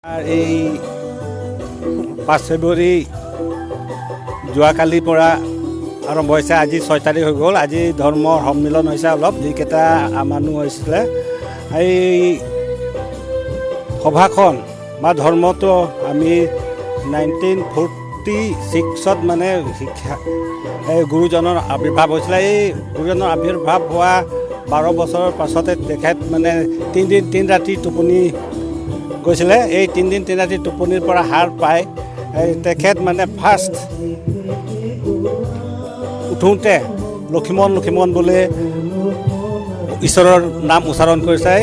এই 5 ফেব্ৰুৱাৰী যোৱাকালিৰ পৰা আৰম্ভ হৈছে। আজি 6 তাৰিখ হৈ গ'ল। আজি ধৰ্মৰ সন্মিলন হৈছে অলপ, যিকেইটা মানুহ হৈছিলে। এই সভাখন বা ধৰ্মটো আমি 1946 মানে শিক্ষা গুৰুজনৰ আৱিৰ্ভাৱ হৈছিলে। এই গুৰুজনৰ আৱিৰ্ভাৱ হোৱা 12 বছৰৰ পাছতে তেখেত মানে 3 দিন 3 ৰাতি টোপনি গৈছিলে। এই 3 দিন 3 ৰাতি টোপনিৰ পৰা হাৰ পাই তেখেত মানে ফাৰ্ষ্ট উঠোঁতে লক্ষ্মণ বুলি ঈশ্বৰৰ নাম উচ্চাৰণ কৰিছে।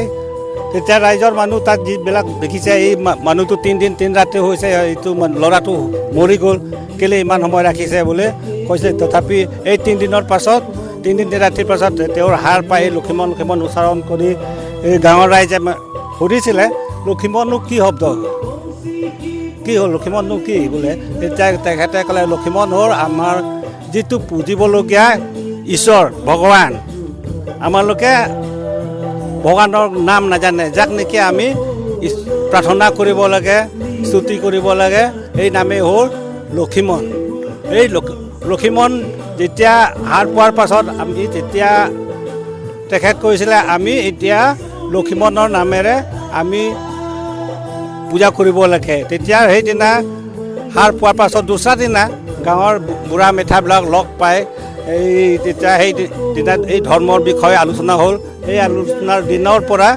তেতিয়া ৰাইজৰ মানুহ তাত যিবিলাক দেখিছে, এই মানুহটো 3 দিন 3 ৰাতি হৈছে, এইটো ল'ৰাটো মৰি গ'ল, কেলৈ ইমান সময় ৰাখিছে বুলি কৈছে। তথাপি এই 3 দিনৰ পাছত 3 দিন 3 ৰাতিৰ পাছত তেওঁৰ হাৰ পাই লক্ষ্মণ উচ্চাৰণ কৰি এই গাঁৱৰ ৰাইজে সুধিছিলে লক্ষ্মণনো কি শব্দ, কি হ'ল লক্ষ্মণনো কি বোলে। তেতিয়া তেখেতে ক'লে লক্ষ্মণ হ'ল আমাৰ যিটো পুজিবলগীয়া ঈশ্বৰ ভগৱান। আমালোকে ভগৱানৰ নাম নাজানে, যাক নেকি আমি প্ৰাৰ্থনা কৰিব লাগে, স্তুতি কৰিব লাগে, এই নামেই হ'ল লক্ষ্মণ। এই লক্ষ্মণ যেতিয়া হাৰ পোৱাৰ পাছত আমি তেতিয়া তেখেত কৈছিলে আমি এতিয়া লক্ষ্মণৰ নামেৰে আমি পূজা কৰিব লাগে। তেতিয়া সেইদিনা হাৰ পোৱাৰ পাছত দুসৰা দিনা গাঁৱৰ বুঢ়া মেঠাবিলাক লগ পাই তেতিয়া সেই দিনাত এই ধৰ্মৰ বিষয়ে আলোচনা হ'ল। এই আলোচনাৰ দিনৰ পৰা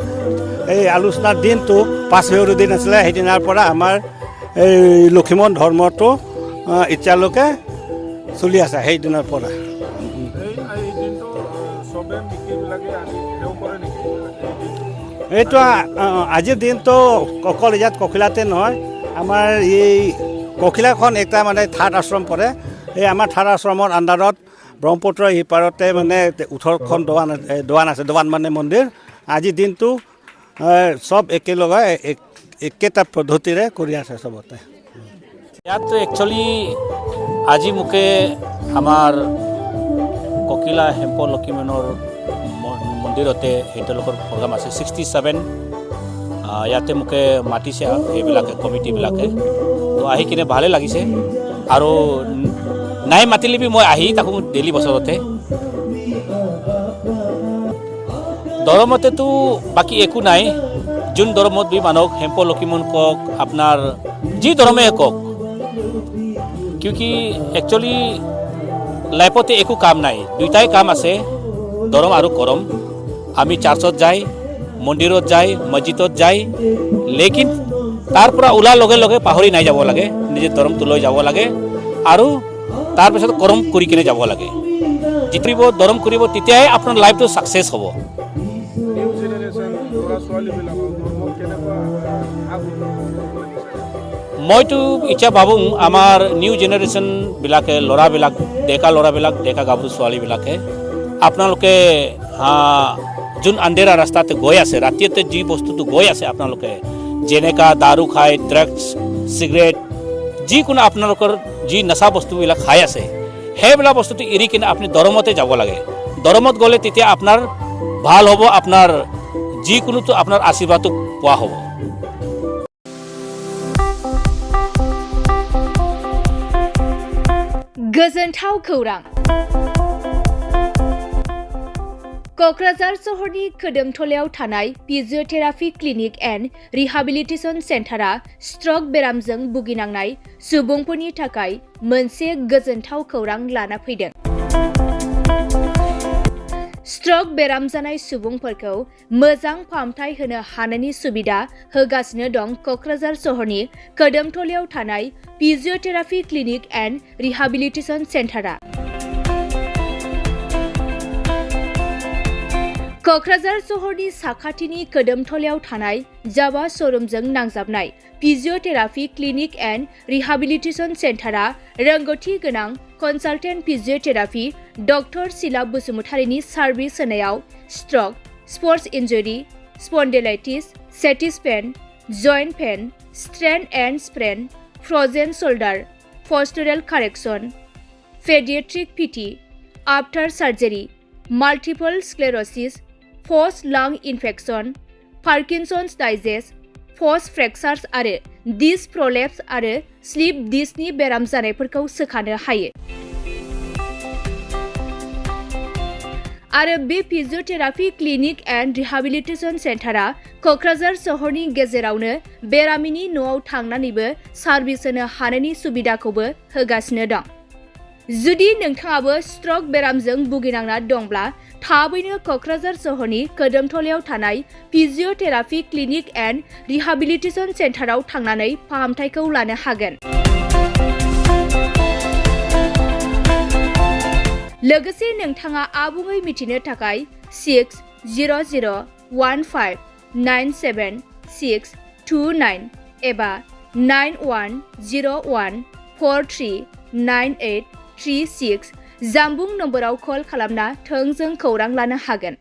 এই আলোচনাৰ দিনটো 5 ফেব্ৰুৱাৰী দিন আছিলে। সেইদিনাৰ পৰা আমাৰ এই লক্ষ্মণ ধৰ্মটো এতিয়ালৈকে চলি আছে। সেইদিনৰ পৰা এইটো আজিৰ দিনটো অকল ইয়াত কখিলাতে নহয়, আমাৰ এই কখিলাখন এটা মানে থাৰ্ড আশ্ৰম পৰে। এই আমাৰ থাৰ্ড আশ্ৰমৰ আণ্ডাৰত ব্ৰহ্মপুত্ৰ সিপাৰতে মানে 18খন দোৱান আছে, দোৱান মানে মন্দিৰ। আজিৰ দিনটো চব একেলগে একেটা পদ্ধতিৰে কৰি আছে চবতে। ইয়াত একচুৱেলি আজি মোকে আমাৰ ককিলা হেম্প লক্ষ্মীমেনৰ মন্দিৰতে তেওঁলোকৰ প্ৰগ্ৰাম আছে 67। ইয়াতে মোকে মাতিছে এইবিলাকে কমিটিবিলাকে, তো আহি কিনে ভালে লাগিছে। আৰু নাই মাতিলে বি মই আহি থাকোঁ ডেইলি বছৰতে। ধৰ্মতেতো বাকী একো নাই, যোন ধৰ্মত বি মানুহক হেম্প লক্ষ্মীমন কওক, আপোনাৰ যি ধৰ্মে কওক, কিউকি একচুৱেলি লাইফতে একো কাম নাই, দুইটাই কাম আছে, ধৰ্ম আৰু কৰম। আমি চাৰ্চত যাই, মন্দিৰত যাই, মছজিদত যাই, লেকিন তাৰ পৰা ওলাৰ লগে লগে পাহৰি নাই যাব লাগে, নিজৰ ধৰ্মটো লৈ যাব লাগে আৰু তাৰপিছত কৰ্ম কৰি কিনে যাব লাগে। যিটো ধৰ্ম কৰিব তেতিয়াই আপোনাৰ লাইফটো ছাকচেছ হ'ব। মইতো এতিয়া ভাবোঁ আমাৰ নিউ জেনেৰেশ্যনবিলাকে ল'ৰাবিলাক, ডেকা ল'ৰাবিলাক, ডেকা গাভৰু ছোৱালীবিলাকে আপোনালোকে যোন আন্ধেৰা ৰাস্তাতে গৈ আছে, ৰাতিতে যি বস্তুটো গৈ আছে আপোনালোকে, যেনেকা দাৰু খাই, ড্ৰাগছ, চিগাৰেট, যিকোনো আপোনালোকৰ যি নচা বস্তুবিলাক খাই আছে, সেইবিলাক বস্তুটো এৰি কিনে আপুনি ধৰ্মতে যাব লাগে। ধৰ্মত গ'লে তেতিয়া আপোনাৰ ভাল হ'ব, আপোনাৰ যিকোনোতো আপোনাৰ আশীৰ্বাদটো পোৱা হ'ব। गोजोनथाव खौरां। क'क्राझार सहरनि खोदोमथलायाव थानाय physiotherapy clinic and rehabilitation सेन्टारा struck बेरामजों भुगिनांनाय सुबुंफोरनि थाखाय मोनसे गोजोनथाव खौरां लाना फैदों। स्ट्रक बेराम जानाय सुबुंफोरखौ मोजां फाहामथाय होनो हानायनि सुबिदा होगासिनो दं क'क्राझार सहरनि खोदोमथलायाव थानाय फिजिअथेरापि क्लिनिक एन्ड रिहाबिलिटेसन सेन्टारा। क'क्राझार सहरनि साखाथिनि खोदोमथलायाव थानाय जावा श'रुमजों नांजाबनाय फिजिअथेरापि क्लिनिक एन्ड रिहाबिलिटेसन सेन्टारा रोंगौथि गोनां कनसालटेन्ट फिजिअथेरापि डक्टर सिला बसुमतारीनि सार्भिस होनायाव stroke, sports injury, spondylitis, sciatic pain, joint pain, strain and sprain, frozen shoulder, postural correction, paediatric PT, after surgery, multiple sclerosis, post long infection, Parkinson's disease, post fractures आरो disc प्रलेप्स आरो slip डिस्कनि बेराम जानायफोरखौ सोखानो हायो। आरो बे फिजियोथेरापि clinic and rehabilitation सेन्टारा क'क्राझार सहरनि गेजेरावनो बेरामिनि न'आव थांनानैबो सार्भिस होनो हानायनि सुबिदाखौबो होगासिनो दं। जुदि नोंथाङाबो स्ट्रक बेरामजों भुगिनांना दंब्ला थाबैनो क'क्राझार सहरनि कोदोमथलायाव थानाय फिजियोथेरापि क्लिनिक एन्ड रिहाबिलिटेसन सेन्टाराव थांनानै फाहामथायखौ लानो हागोन। लोगोसे नोंथाङा आबुङै मिथिनो थाखाय 6001597629 एबा 9101439836 जानबुं नम्बराव कल खालामना थोंजों खौरां लानो हागोन।